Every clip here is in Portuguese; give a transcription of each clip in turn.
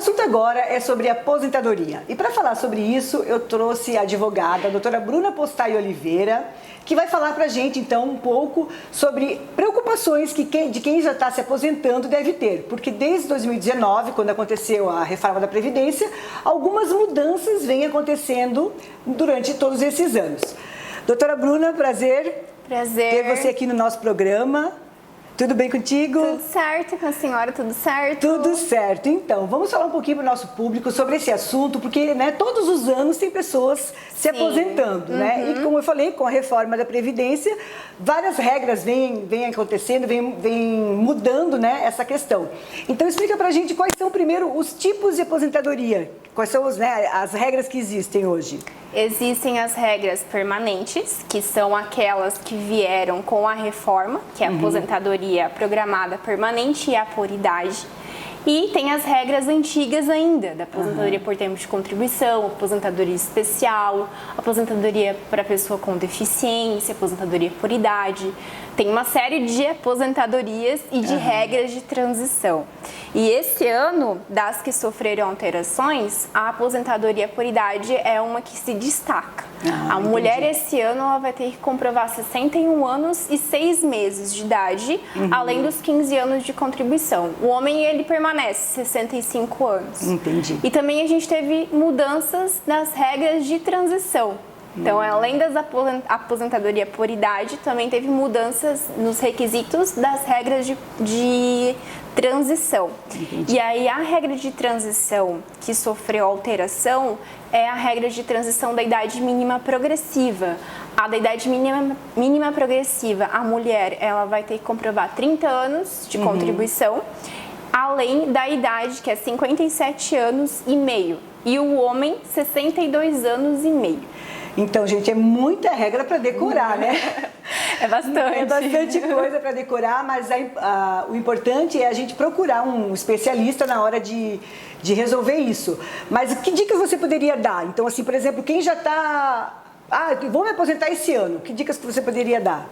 assunto agora é sobre aposentadoria. E para falar sobre isso, eu trouxe a advogada, a doutora Bruna Postai Oliveira, que vai falar para a gente, então, um pouco sobre preocupações de quem já está se aposentando deve ter. Porque desde 2019, quando aconteceu a reforma da Previdência, algumas mudanças vêm acontecendo durante todos esses anos. Doutora Bruna, prazer ter você aqui no nosso programa. Tudo bem contigo? Tudo certo, com a senhora, tudo certo? Tudo certo. Então, vamos falar um pouquinho para o nosso público sobre esse assunto, porque todos os anos tem pessoas se aposentando, né? E como eu falei, com a reforma da Previdência, várias regras vêm acontecendo, vêm mudando, né, essa questão. Então, explica para a gente quais são, primeiro, os tipos de aposentadoria, quais são as regras que existem hoje. Existem as regras permanentes, que são aquelas que vieram com a reforma, que é a aposentadoria programada permanente e a por idade. E tem as regras antigas ainda, da aposentadoria por tempo de contribuição, aposentadoria especial, aposentadoria para pessoa com deficiência, aposentadoria por idade. Tem uma série de aposentadorias e de regras de transição. E esse ano, das que sofreram alterações, a aposentadoria por idade é uma que se destaca. A mulher esse ano ela vai ter que comprovar 61 anos e 6 meses de idade, além dos 15 anos de contribuição. O homem ele permanece 65 anos. Entendi. E também a gente teve mudanças nas regras de transição. Então, além da aposentadoria por idade, também teve mudanças nos requisitos das regras de transição. Entendi. E aí, a regra de transição que sofreu alteração é a regra de transição da idade mínima progressiva. A da idade mínima progressiva, a mulher ela vai ter que comprovar 30 anos de contribuição, além da idade, que é 57 anos e meio. E o homem, 62 anos e meio. Então, gente, é muita regra para decorar, né? É bastante. É bastante coisa para decorar, mas o importante é a gente procurar um especialista na hora de resolver isso. Mas que dicas você poderia dar? Então, assim, por exemplo, quem já está... vou me aposentar esse ano. Que dicas que você poderia dar?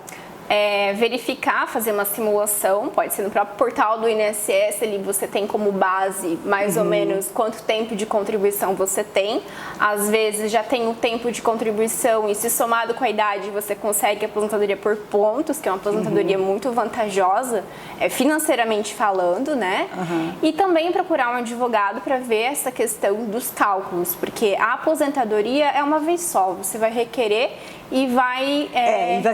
Verificar, fazer uma simulação, pode ser no próprio portal do INSS, ali você tem como base mais ou menos quanto tempo de contribuição você tem. Às vezes já tem o tempo de contribuição e se somado com a idade você consegue a aposentadoria por pontos, que é uma aposentadoria muito vantajosa, financeiramente falando, né? E também procurar um advogado para ver essa questão dos cálculos, porque a aposentadoria é uma vez só, você vai requerer e vai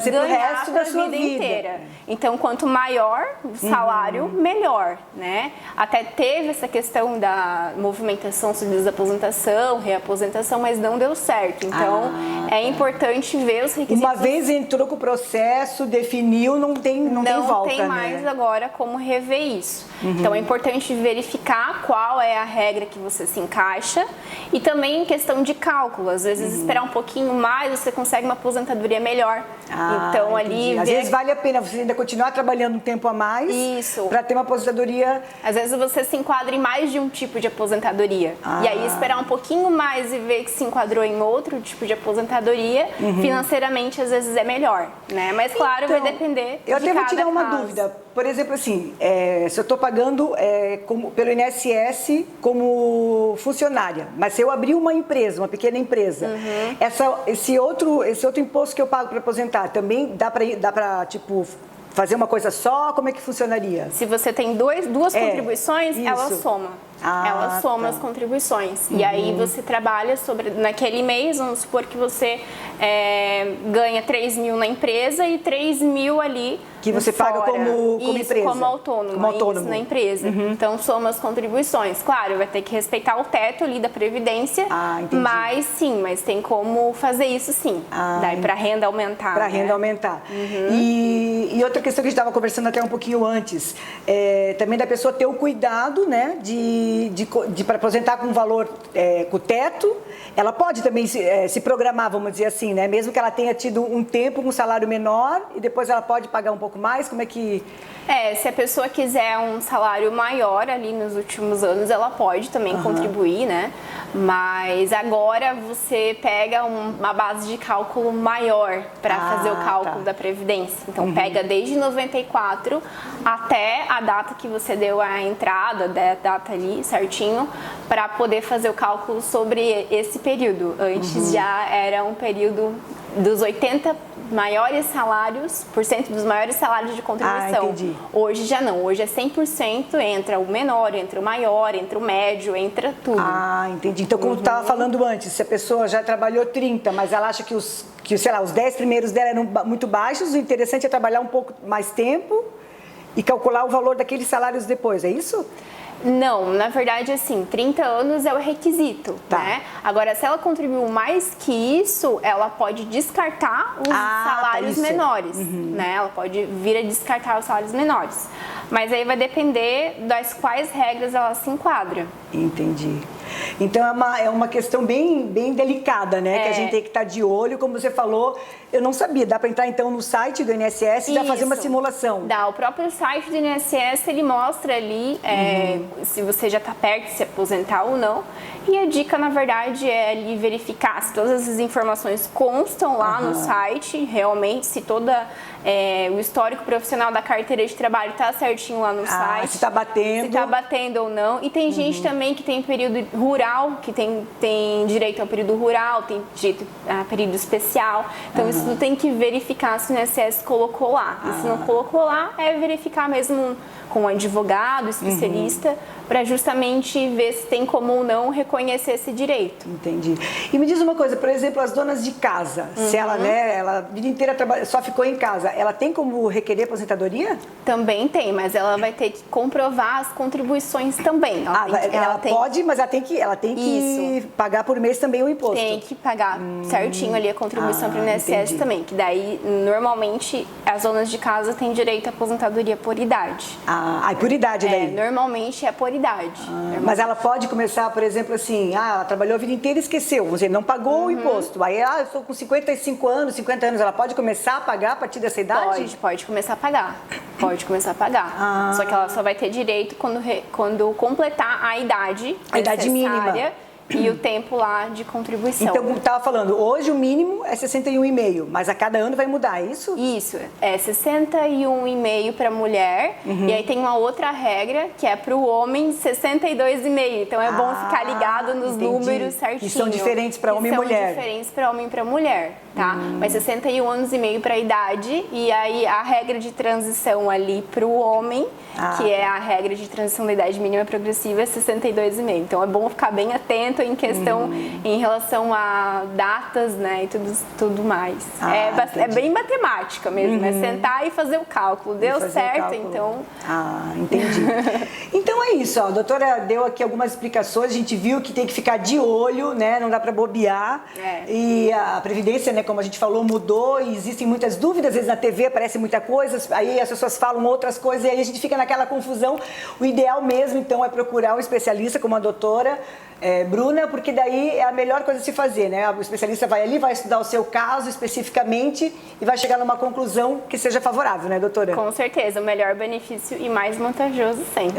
ser pro ganhar resto da sua vida inteira. Então, quanto maior o salário, melhor, né? Até teve essa questão da movimentação sobre desaposentação, reaposentação, mas não deu certo. Então, é importante ver os requisitos. Uma vez entrou com o processo, definiu, não tem volta, Não tem mais agora como rever isso. Então, é importante verificar qual é a regra que você se encaixa e também em questão de cálculo. Às vezes, esperar um pouquinho mais, você consegue uma aposentadoria melhor. Então, ali... Às vezes vale a pena você ainda continuar trabalhando um tempo a mais para ter uma aposentadoria... Às vezes você se enquadra em mais de um tipo de aposentadoria. E aí esperar um pouquinho mais e ver que se enquadrou em outro tipo de aposentadoria, financeiramente às vezes é melhor, né? Mas claro, vai depender Eu de até vou cada tirar uma caso. dúvida. Por exemplo, assim, se eu estou pagando pelo INSS como funcionária, mas se eu abrir uma empresa, uma pequena empresa, esse outro imposto que eu pago para aposentar, também dá para tipo, fazer uma coisa só? Como é que funcionaria? Se você tem duas contribuições, ela soma. Ela soma as contribuições. E aí você trabalha naquele mês, vamos supor que você ganha 3 mil na empresa e 3 mil ali que você paga como empresa. Como autônomo. Isso, na empresa. Então, soma as contribuições. Claro, vai ter que respeitar o teto ali da Previdência, mas tem como fazer isso sim. Daí para renda aumentar. Para renda aumentar. E outra questão que a gente estava conversando até um pouquinho antes, também da pessoa ter o cuidado, né, para aposentar com valor, com o teto, ela pode também se programar, vamos dizer assim, né? Mesmo que ela tenha tido um tempo com um salário menor e depois ela pode pagar um pouco mais, como é que... Se a pessoa quiser um salário maior ali nos últimos anos, ela pode também contribuir, né? Mas agora você pega uma base de cálculo maior para fazer o cálculo da Previdência. Então pega desde 94 até a data que você deu a entrada, da data ali certinho, para poder fazer o cálculo sobre esse período. Antes já era um período dos 80 maiores salários, por cento dos maiores salários de contribuição. Entendi. Hoje já não, hoje é 100%, entra o menor, entra o maior, entra o médio, entra tudo. Entendi. Então, como tu estava falando antes, se a pessoa já trabalhou 30, mas ela acha que os 10 primeiros dela eram muito baixos, o interessante é trabalhar um pouco mais tempo e calcular o valor daqueles salários depois, é isso? Não, na verdade, assim, 30 anos é o requisito, né? Agora, se ela contribuiu mais que isso, ela pode descartar os salários menores, né? Ela pode vir a descartar os salários menores. Mas aí vai depender das quais regras ela se enquadra. Entendi. Então é uma questão bem delicada, né? Que a gente tem que estar de olho, como você falou. Eu não sabia, dá para entrar então no site do INSS e já fazer uma simulação. Dá, o próprio site do INSS ele mostra ali se você já está perto de se aposentar ou não. E a dica, na verdade, é ali verificar se todas as informações constam lá no site, realmente, se toda o histórico profissional da carteira de trabalho está certinho lá no site. Se está batendo. Se está batendo ou não. E tem gente também que tem período rural, que tem direito ao período rural, tem direito a período especial. Então, isso tudo tem que verificar se o INSS colocou lá. E se não colocou lá, é verificar mesmo com um advogado, especialista, para justamente ver se tem como ou não reconhecer esse direito. Entendi. E me diz uma coisa, por exemplo, as donas de casa, se ela, ela a vida inteira só ficou em casa, ela tem como requerer aposentadoria? Também tem, mas ela vai ter que comprovar as contribuições também. Ela pode, mas ela tem que pagar por mês também o imposto. Tem que pagar certinho ali a contribuição para o INSS também, que daí, normalmente, as donas de casa têm direito à aposentadoria por idade. Por idade daí? Normalmente é por idade. Mas ela pode começar, por exemplo, assim, ela trabalhou a vida inteira e esqueceu, vamos dizer, não pagou o imposto. Aí, eu estou com 55 anos, 50 anos, ela pode começar a pagar a partir dessa idade? Pode começar a pagar. Pode começar a pagar. Só que ela só vai ter direito quando completar a idade mínima. E o tempo lá de contribuição. Então, como estava falando, hoje o mínimo é 61,5, mas a cada ano vai mudar, é isso? Isso, é 61,5 para mulher, e aí tem uma outra regra, que é para o homem 62,5. Então é bom ficar ligado nos números certinho. Que são diferentes para homem e mulher. São diferentes para homem e para mulher, tá? Mas 61 anos e meio para a idade, e aí a regra de transição ali para o homem, que é a regra de transição da idade mínima progressiva, é 62,5. Então é bom ficar bem atento em questão em relação a datas, né, e tudo mais. É bem matemática mesmo, é sentar e fazer o cálculo. Deu certo, então... Entendi. Então é isso, a doutora deu aqui algumas explicações, a gente viu que tem que ficar de olho, né, não dá para bobear. E a Previdência, né, como a gente falou, mudou e existem muitas dúvidas, às vezes na TV aparece muita coisa, aí as pessoas falam outras coisas e aí a gente fica naquela confusão. O ideal mesmo, então, é procurar um especialista como a doutora Bruna, porque daí é a melhor coisa a se fazer, né? O especialista vai ali, vai estudar o seu caso especificamente e vai chegar numa conclusão que seja favorável, né, doutora? Com certeza, o melhor benefício e mais vantajoso sempre.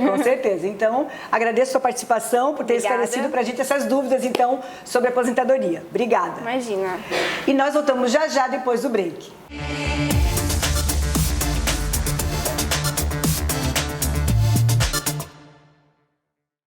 Com certeza. Então, agradeço a sua participação por ter esclarecido pra gente essas dúvidas, então, sobre a aposentadoria. Obrigada. Imagina. E nós voltamos já depois do break.